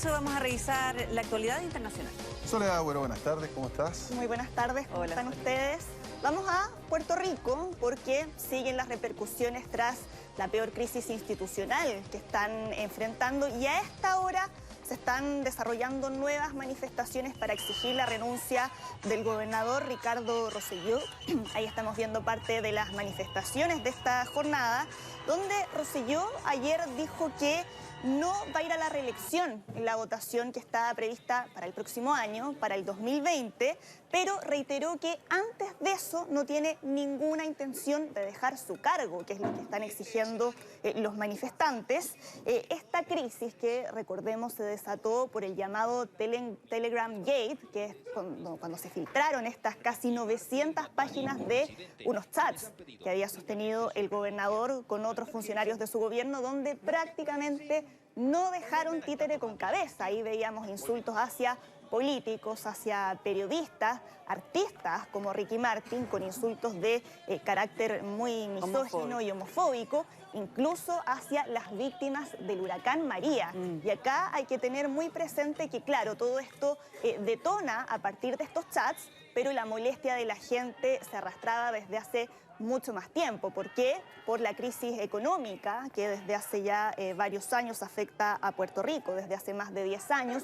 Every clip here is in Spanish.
eso vamos a revisar la actualidad internacional. Soledad, bueno, buenas tardes, ¿cómo estás? Muy buenas tardes, ¿cómo están ustedes? Vamos a Puerto Rico porque siguen las repercusiones tras la peor crisis institucional que están enfrentando y a esta hora se están desarrollando nuevas manifestaciones para exigir la renuncia del gobernador Ricardo Rosselló. Ahí estamos viendo parte de las manifestaciones de esta jornada, donde Rosselló ayer dijo que no va a ir a la reelección en la votación que está prevista para el próximo año, para el 2020, pero reiteró que antes de eso no tiene ninguna intención de dejar su cargo, que es lo que están exigiendo los manifestantes. Esta crisis que, recordemos, se desató por el llamado Telegram Gate, que es cuando se filtraron estas casi 900 páginas de unos chats que había sostenido el gobernador con otros funcionarios de su gobierno, donde prácticamente no dejaron títere con cabeza. Ahí veíamos insultos hacia políticos, hacia periodistas, artistas como Ricky Martin, con insultos de carácter muy misógino y homofóbico, incluso hacia las víctimas del huracán María. Y acá hay que tener muy presente que, claro, todo esto detona a partir de estos chats, pero la molestia de la gente se arrastraba desde hace mucho más tiempo. ¿Por qué? Por la crisis económica que desde hace ya varios años afecta a Puerto Rico, desde hace más de 10 años.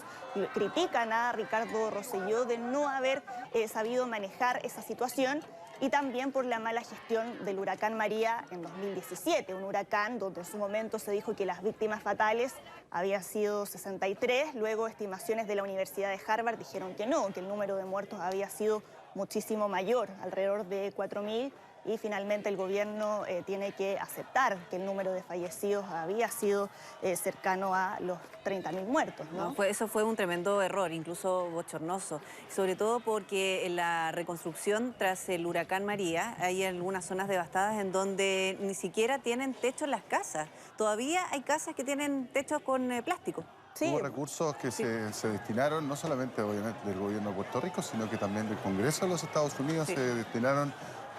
Critican a Ricardo Rosselló de no haber sabido manejar esa situación y también por la mala gestión del huracán María en 2017, un huracán donde en su momento se dijo que las víctimas fatales habían sido 63, luego estimaciones de la Universidad de Harvard dijeron que no, que el número de muertos había sido muchísimo mayor, alrededor de 4.000, y finalmente el gobierno tiene que aceptar que el número de fallecidos había sido cercano a los 30.000 muertos, ¿no? Eso fue un tremendo error, incluso bochornoso, sobre todo porque en la reconstrucción tras el huracán María hay algunas zonas devastadas en donde ni siquiera tienen techo en las casas. Todavía hay casas que tienen techos con plástico. Sí. Hubo recursos que se destinaron, no solamente obviamente del gobierno de Puerto Rico, sino que también del Congreso de los Estados Unidos. Se destinaron,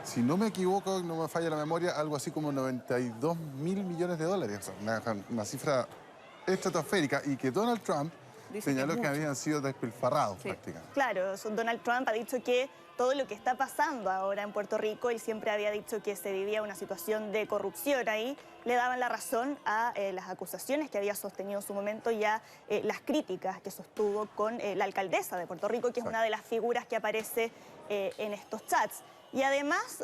si no me equivoco, no me falla la memoria, algo así como 92.000 millones de dólares. O sea, una cifra estratosférica, y que Donald Trump señaló que habían sido despilfarrados prácticamente. Claro, Donald Trump ha dicho que todo lo que está pasando ahora en Puerto Rico, él siempre había dicho que se vivía una situación de corrupción ahí, le daban la razón a las acusaciones que había sostenido en su momento y a las críticas que sostuvo con la alcaldesa de Puerto Rico, que es una de las figuras que aparece en estos chats. Y además,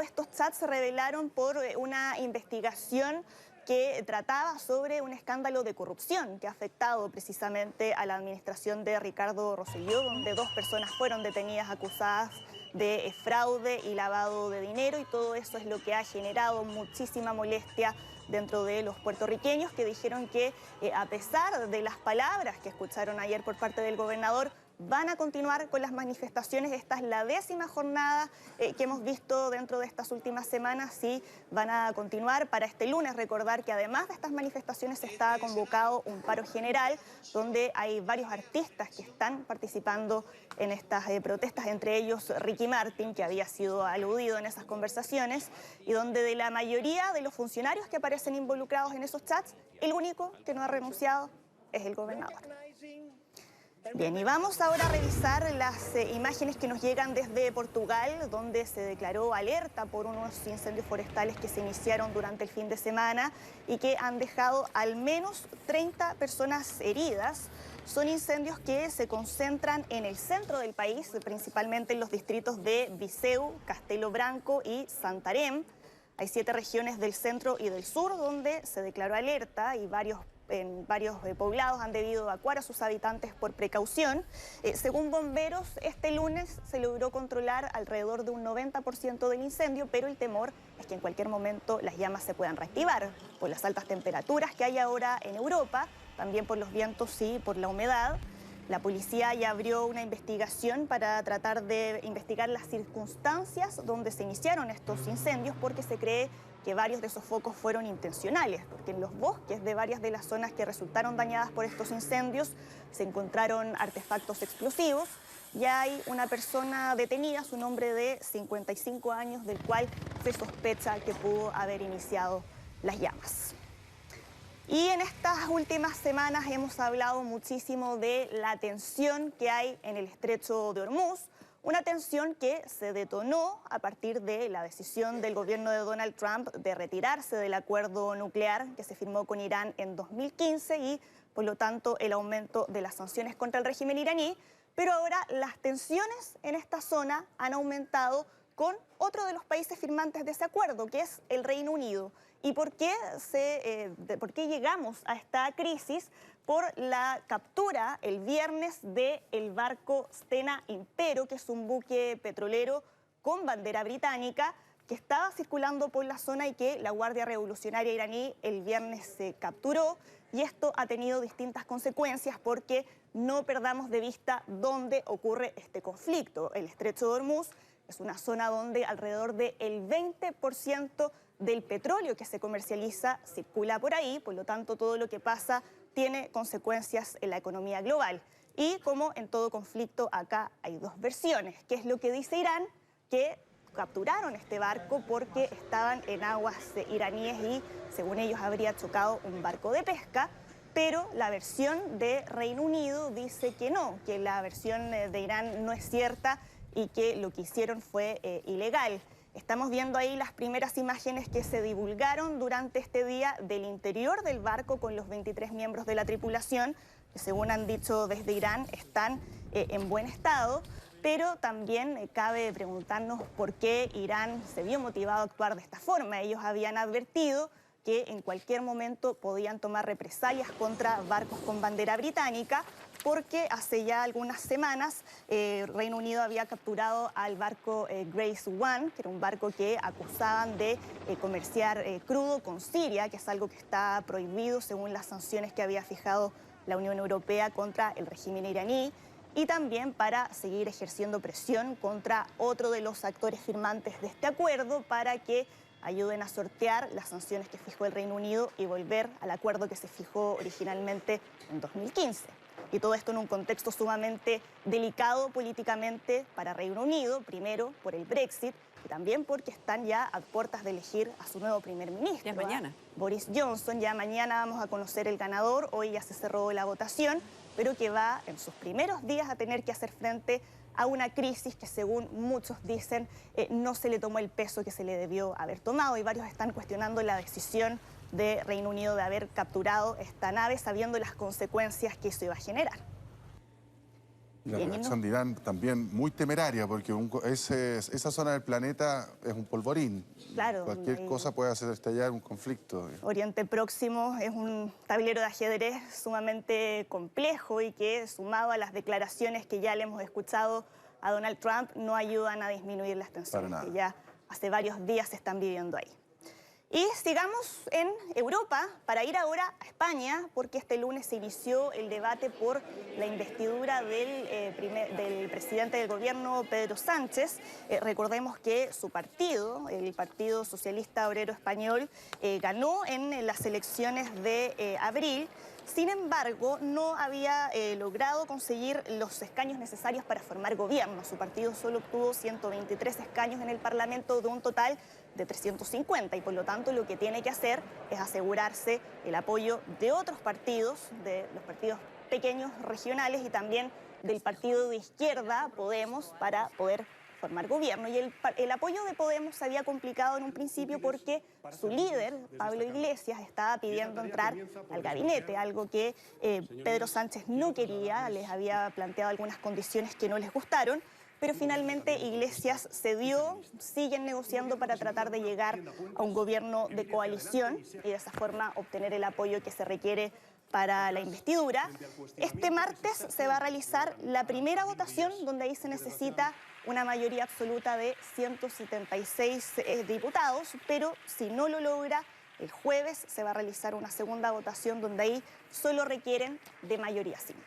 estos chats se revelaron por una investigación que trataba sobre un escándalo de corrupción que ha afectado precisamente a la administración de Ricardo Rosselló, donde 2 personas fueron detenidas acusadas de fraude y lavado de dinero, y todo eso es lo que ha generado muchísima molestia dentro de los puertorriqueños, que dijeron que a pesar de las palabras que escucharon ayer por parte del gobernador, van a continuar con las manifestaciones. Esta es la 10ª jornada que hemos visto dentro de estas últimas semanas, y van a continuar para este lunes. Recordar que además de estas manifestaciones está convocado un paro general, donde hay varios artistas que están participando en estas protestas, entre ellos Ricky Martin, que había sido aludido en esas conversaciones, y donde de la mayoría de los funcionarios que aparecen involucrados en esos chats, el único que no ha renunciado es el gobernador. Bien, y vamos ahora a revisar las imágenes que nos llegan desde Portugal, donde se declaró alerta por unos incendios forestales que se iniciaron durante el fin de semana y que han dejado al menos 30 personas heridas. Son incendios que se concentran en el centro del país, principalmente en los distritos de Viseu, Castelo Branco y Santarém. Hay 7 regiones del centro y del sur donde se declaró alerta, y en varios poblados han debido evacuar a sus habitantes por precaución. Según bomberos, este lunes se logró controlar alrededor de un 90% del incendio, pero el temor es que en cualquier momento las llamas se puedan reactivar por las altas temperaturas que hay ahora en Europa, también por los vientos y por la humedad. La policía ya abrió una investigación para tratar de investigar las circunstancias donde se iniciaron estos incendios, porque se cree que varios de esos focos fueron intencionales, porque en los bosques de varias de las zonas que resultaron dañadas por estos incendios se encontraron artefactos explosivos. Ya hay una persona detenida, un hombre de 55 años, del cual se sospecha que pudo haber iniciado las llamas. Y en estas últimas semanas hemos hablado muchísimo de la tensión que hay en el estrecho de Hormuz, una tensión que se detonó a partir de la decisión del gobierno de Donald Trump de retirarse del acuerdo nuclear que se firmó con Irán en 2015 y, por lo tanto, el aumento de las sanciones contra el régimen iraní. Pero ahora las tensiones en esta zona han aumentado con otro de los países firmantes de ese acuerdo, que es el Reino Unido. ¿Y por qué llegamos a esta crisis? Por la captura el viernes del barco Stena Impero, que es un buque petrolero con bandera británica, que estaba circulando por la zona y que la Guardia Revolucionaria iraní el viernes se capturó. Y esto ha tenido distintas consecuencias porque no perdamos de vista dónde ocurre este conflicto. El estrecho de Hormuz es una zona donde alrededor del 20% del petróleo que se comercializa circula por ahí, por lo tanto todo lo que pasa tiene consecuencias en la economía global. Y como en todo conflicto, acá hay dos versiones. ¿Qué es lo que dice Irán? Que capturaron este barco porque estaban en aguas iraníes y, según ellos, habría chocado un barco de pesca. Pero la versión de Reino Unido dice que no, que la versión de Irán no es cierta y que lo que hicieron fue ilegal. Estamos viendo ahí las primeras imágenes que se divulgaron durante este día del interior del barco con los 23 miembros de la tripulación, que según han dicho desde Irán están en buen estado, pero también cabe preguntarnos por qué Irán se vio motivado a actuar de esta forma. Ellos habían advertido que en cualquier momento podían tomar represalias contra barcos con bandera británica, porque hace ya algunas semanas Reino Unido había capturado al barco Grace One, que era un barco que acusaban de comerciar crudo con Siria, que es algo que está prohibido según las sanciones que había fijado la Unión Europea contra el régimen iraní, y también para seguir ejerciendo presión contra otro de los actores firmantes de este acuerdo para que ayuden a sortear las sanciones que fijó el Reino Unido y volver al acuerdo que se fijó originalmente en 2015. Y todo esto en un contexto sumamente delicado políticamente para Reino Unido, primero por el Brexit y también porque están ya a puertas de elegir a su nuevo primer ministro. Ya mañana. Boris Johnson. Ya mañana vamos a conocer el ganador, hoy ya se cerró la votación, pero que va en sus primeros días a tener que hacer frente a una crisis que, según muchos dicen, no se le tomó el peso que se le debió haber tomado, y varios están cuestionando la decisión de Reino Unido de haber capturado esta nave sabiendo las consecuencias que eso iba a generar. Y la reacción de Irán también muy temeraria, porque esa zona del planeta es un polvorín. Claro. Cualquier cosa puede hacer estallar un conflicto. Oriente Próximo es un tablero de ajedrez sumamente complejo y que, sumado a las declaraciones que ya le hemos escuchado a Donald Trump, no ayudan a disminuir las tensiones que ya hace varios días se están viviendo ahí. Y sigamos en Europa para ir ahora a España, porque este lunes se inició el debate por la investidura del presidente del gobierno, Pedro Sánchez. Recordemos que su partido, el Partido Socialista Obrero Español, ganó en las elecciones de abril. Sin embargo, no había logrado conseguir los escaños necesarios para formar gobierno. Su partido solo obtuvo 123 escaños en el Parlamento de un total de 350, y por lo tanto lo que tiene que hacer es asegurarse el apoyo de otros partidos, de los partidos pequeños regionales y también del partido de izquierda, Podemos, para poder formar gobierno. Y el apoyo de Podemos se había complicado en un principio porque su líder, Pablo Iglesias, estaba pidiendo entrar al gabinete, algo que Pedro Sánchez no quería, les había planteado algunas condiciones que no les gustaron, pero finalmente Iglesias cedió, siguen negociando para tratar de llegar a un gobierno de coalición y de esa forma obtener el apoyo que se requiere para la investidura. Este martes se va a realizar la primera votación, donde ahí se necesita una mayoría absoluta de 176 diputados, pero si no lo logra, el jueves se va a realizar una segunda votación donde ahí solo requieren de mayoría simple.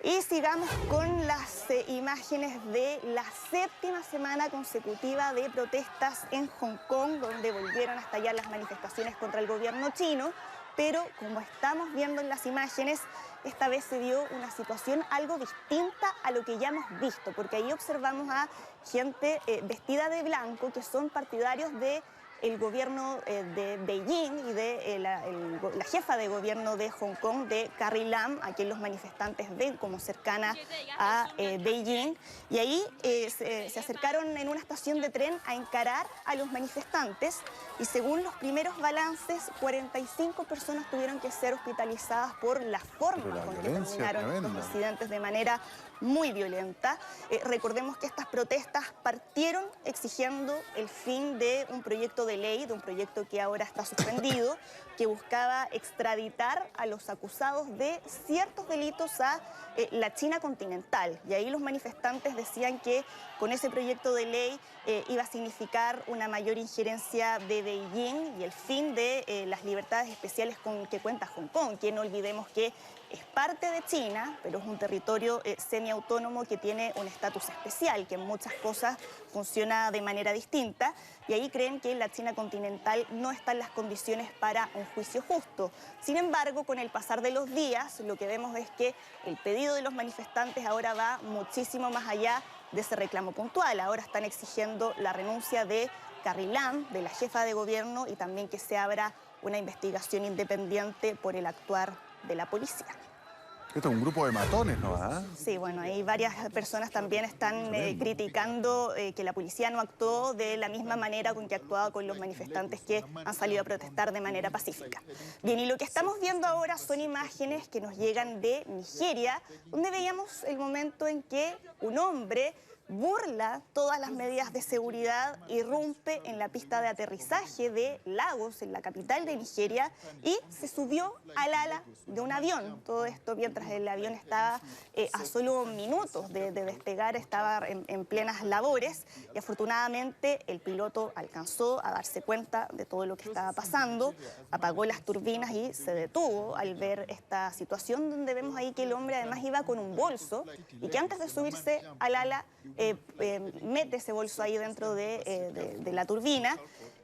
Y sigamos con las imágenes de la 7ª semana consecutiva de protestas en Hong Kong, donde volvieron a estallar las manifestaciones contra el gobierno chino, pero como estamos viendo en las imágenes, esta vez se dio una situación algo distinta a lo que ya hemos visto, porque ahí observamos a gente vestida de blanco que son partidarios de el gobierno de Beijing y de la jefa de gobierno de Hong Kong, de Carrie Lam, a quien los manifestantes ven como cercana a Beijing. Y ahí se acercaron en una estación de tren a encarar a los manifestantes y según los primeros balances, 45 personas tuvieron que ser hospitalizadas por la forma con que terminaron los incidentes de manera muy violenta. Recordemos que estas protestas partieron exigiendo el fin de un proyecto de ley, de un proyecto que ahora está suspendido, que buscaba extraditar a los acusados de ciertos delitos a la China continental. Y ahí los manifestantes decían que con ese proyecto de ley iba a significar una mayor injerencia de Beijing y el fin de las libertades especiales con que cuenta Hong Kong, que no olvidemos que es parte de China, pero es un territorio semiautónomo que tiene un estatus especial, que en muchas cosas funciona de manera distinta, y ahí creen que la China continental no está en las condiciones para un juicio justo. Sin embargo, con el pasar de los días, lo que vemos es que el pedido de los manifestantes ahora va muchísimo más allá de ese reclamo puntual. Ahora están exigiendo la renuncia de Carrie Lam, de la jefa de gobierno, y también que se abra una investigación independiente por el actuar de la policía. Esto es un grupo de matones, ¿no? ¿Ah? Sí, bueno, ahí varias personas también están criticando que la policía no actuó de la misma manera con que actuaba con los manifestantes que han salido a protestar de manera pacífica. Bien, y lo que estamos viendo ahora son imágenes que nos llegan de Nigeria, donde veíamos el momento en que un hombre burla todas las medidas de seguridad, irrumpe en la pista de aterrizaje de Lagos, en la capital de Nigeria, y se subió al ala de un avión. Todo esto mientras el avión estaba a solo minutos de despegar, estaba en plenas labores, y afortunadamente el piloto alcanzó a darse cuenta de todo lo que estaba pasando, apagó las turbinas y se detuvo al ver esta situación, donde vemos ahí que el hombre además iba con un bolso y que antes de subirse al ala mete ese bolso ahí dentro de la turbina.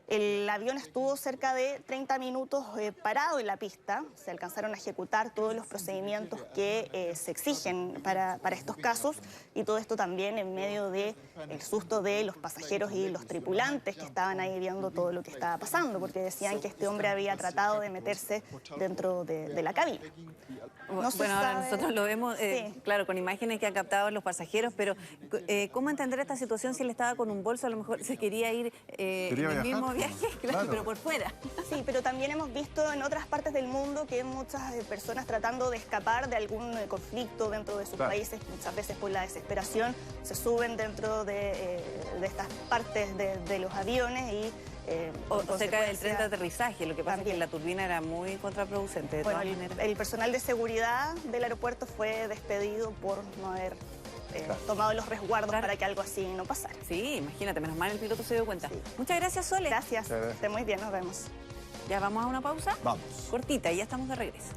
El avión estuvo cerca de 30 minutos parado en la pista. Se alcanzaron a ejecutar todos los procedimientos que se exigen para estos casos, y todo esto también en medio del susto de los pasajeros y los tripulantes que estaban ahí viendo todo lo que estaba pasando, porque decían que este hombre había tratado de meterse dentro de la cabina. Bueno, ahora nosotros lo vemos, claro, con imágenes que han captado los pasajeros, pero ¿cómo entender esta situación si él estaba con un bolso? A lo mejor se quería ir en el mismo viaje, claro, pero por fuera. Sí, pero también hemos visto en otras partes del mundo que hay muchas personas tratando de escapar de algún conflicto dentro de sus países, muchas veces por la desesperación, se suben dentro de estas partes de los aviones y... o cerca del tren de aterrizaje. Lo que pasa es que la turbina era muy contraproducente. De todas maneras. El personal de seguridad del aeropuerto fue despedido por no haber tomado los resguardos para que algo así no pasara. Sí, imagínate, menos mal el piloto se dio cuenta. Sí. Muchas gracias, Sole. Gracias, esté muy bien, nos vemos. Ya vamos a una pausa. Vamos. Cortita y ya estamos de regreso.